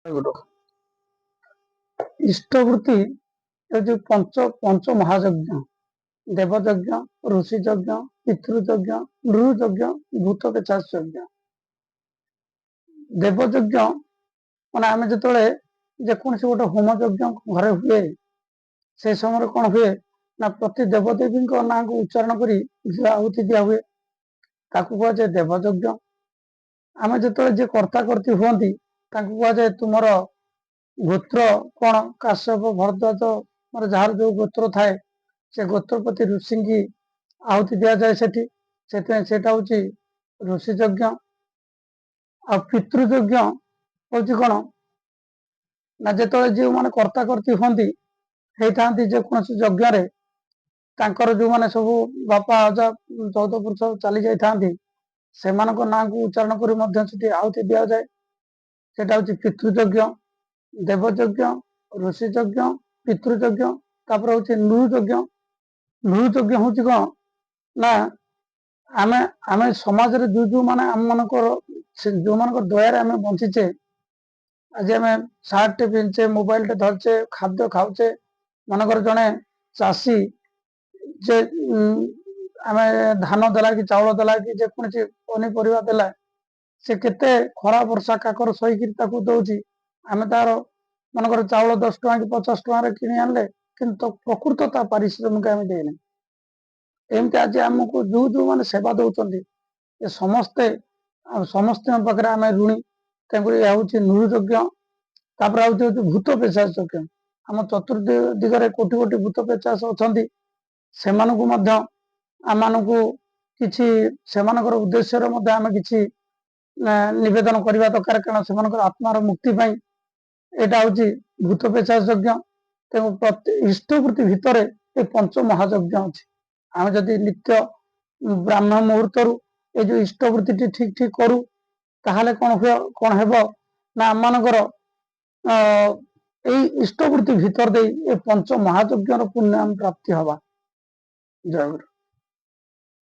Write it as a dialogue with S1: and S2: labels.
S1: ଗୁରୁ ଇଷ୍ଟବୃତ୍ତି ଏ ଯୋଉ ପଞ୍ଚ ମହାଯଜ୍ଞ ଦେବଯଜ୍ଞ, ଋଷି ଯଜ୍ଞ, ପିତୃଯଜ୍ଞ, ନୃଯଜ୍ଞ, ଭୂତ ପିଶାଚ ଯଜ୍ଞ। ଦେବଯଜ୍ଞ ମାନେ ଆମେ ଯେତେବେଳେ ଯେକୌଣସି ଗୋଟେ ହୋମ ଯଜ୍ଞ ଘରେ ହୁଏ ସେ ସମୟରେ କଣ ହୁଏ ନା ପ୍ରତି ଦେବଦେବୀଙ୍କ ନାଁକୁ ଉଚ୍ଚାରଣ କରି ଘିଅ ଆହୁତି ଦିଆ ହୁଏ, ତାକୁ କୁହାଯାଏ ଦେବଯଜ୍ଞ। ଆମେ ଯେତେବେଳେ ଯିଏ କର୍ତ୍ତା କର୍ତ୍ତି ହୁଅନ୍ତି ତାଙ୍କୁ କୁହାଯାଏ ତୁମର ଗୋତ୍ର କଣ, କାଶ୍ୟପ, ଭରଦ୍ୱାଜ, ମାନେ ଯାହାର ଯୋଉ ଗୋତ୍ର ଥାଏ ସେ ଗୋତ୍ରପତି ଋଷିଙ୍କି ଆହୁତି ଦିଆଯାଏ ସେଠି, ସେଥିପାଇଁ ସେଇଟା ହଉଛି ଋଷି ଯଜ୍ଞ। ଆଉ ପିତୃଯଜ୍ଞ ହଉଛି କଣ ନା ଯେତେବେଳେ ଯେଉଁମାନେ କର୍ତ୍ତା କର୍ତ୍ତି ହୁଅନ୍ତି ହେଇଥାନ୍ତି ଯେକୌଣସି ଯଜ୍ଞରେ ତାଙ୍କର ଯୋଉମାନେ ସବୁ ବାପା ଅଜା 14 ପୁରୁଷ ଚାଲି ଯାଇଥାନ୍ତି ସେମାନଙ୍କ ନାଁକୁ ଉଚ୍ଚାରଣ କରି ମଧ୍ୟ ସେଠି ଆହୁତି ଦିଆଯାଏ, ସେଟା ହଉଛି ପିତୃଯଜ୍ଞ। ଦେବଯଜ୍ଞ, ଋଷି ଯଜ୍ଞ, ପିତୃଯଜ୍ଞ, ତାପରେ ହଉଛି ନୃଯଜ୍ଞ। ନୃଯଜ୍ଞ ହଉଛି କଣ ନା ଆମେ ଆମେ ସମାଜରେ ଯୋଉମାନେ ଆମ ମାନଙ୍କର ଯୋଉମାନଙ୍କର ଦୟାରେ ଆମେ ବଞ୍ଚିଛେ, ଆଜି ଆମେ ସାର୍ଟଟେ ପିନ୍ଧଛେ, ମୋବାଇଲଟେ ଧରଛେ, ଖାଦ୍ୟ ଖାଉଛେ, ମନେକର ଜଣେ ଚାଷୀ ଯେ ଆମେ ଧାନ ଦେଲା କି ଚାଉଳ ଦେଲା କି ଯେକୌଣସି ପନିପରିବା ଦେଲା, ସେ କେତେ ଖରା ବର୍ଷା କାକର ସହିକିରି ତାକୁ ଦଉଛି। ଆମେ ତାର ମନେକର ଚାଉଳ 10 ଟଙ୍କା କି 50 ଟଙ୍କାରେ କିଣି ଆଣିଲେ କିନ୍ତୁ ପ୍ରକୃତ ତା ପାରିଶ୍ରମିକ ଆମେ ଦେଇନେ। ଏମିତି ଆଜି ଆମକୁ ଯୋଉମାନେ ସେବା ଦଉଛନ୍ତି ଏ ସମସ୍ତଙ୍କ ପାଖରେ ଆମେ ଋଣୀ, ତେଣୁକରି ଏହା ହଉଛି ନୃଯଜ୍ଞ। ତାପରେ ହଉଛି ଭୂତ ପିଶାଚ ଯଜ୍ଞ। ଆମ ଚତୁର୍ଦିଗରେ କୋଟି କୋଟି ଭୂତ ପିଶାଚ ଅଛନ୍ତି, ସେମାନଙ୍କୁ ମଧ୍ୟ ଆମମାନଙ୍କୁ କିଛି ସେମାନଙ୍କର ଉଦ୍ଦେଶ୍ୟରେ ମଧ୍ୟ ଆମେ କିଛି ନିବେଦନ କରିବା ଦରକାର, କାରଣ ସେମାନଙ୍କର ଆତ୍ମାର ମୁକ୍ତି ପାଇଁ ଏଇଟା ହଉଛି ଭୂତ ପିଶାଚ ଯଜ୍ଞ। ତେଣୁ ପ୍ରତି ଇଷ୍ଟବୃତ୍ତି ଭିତରେ ଏ ପଞ୍ଚ ମହାଯଜ୍ଞ ଅଛି। ଆମେ ଯଦି ନିତ୍ୟ ବ୍ରାହ୍ମ ମୁହୂର୍ତ୍ତରୁ ଏ ଯୋଉ ଇଷ୍ଟବୃତ୍ତିଟି ଠିକ କରୁ ତାହେଲେ କଣ ହେବ ନା ଆମମାନଙ୍କର ଏଇ ଇଷ୍ଟବୃତ୍ତି ଭିତର ଦେଇ ଏ ପଞ୍ଚ ମହାଯଜ୍ଞର ପୁଣ୍ୟ ଆମେ ପ୍ରାପ୍ତି ହବା। ଜୟ ଗୁରୁ।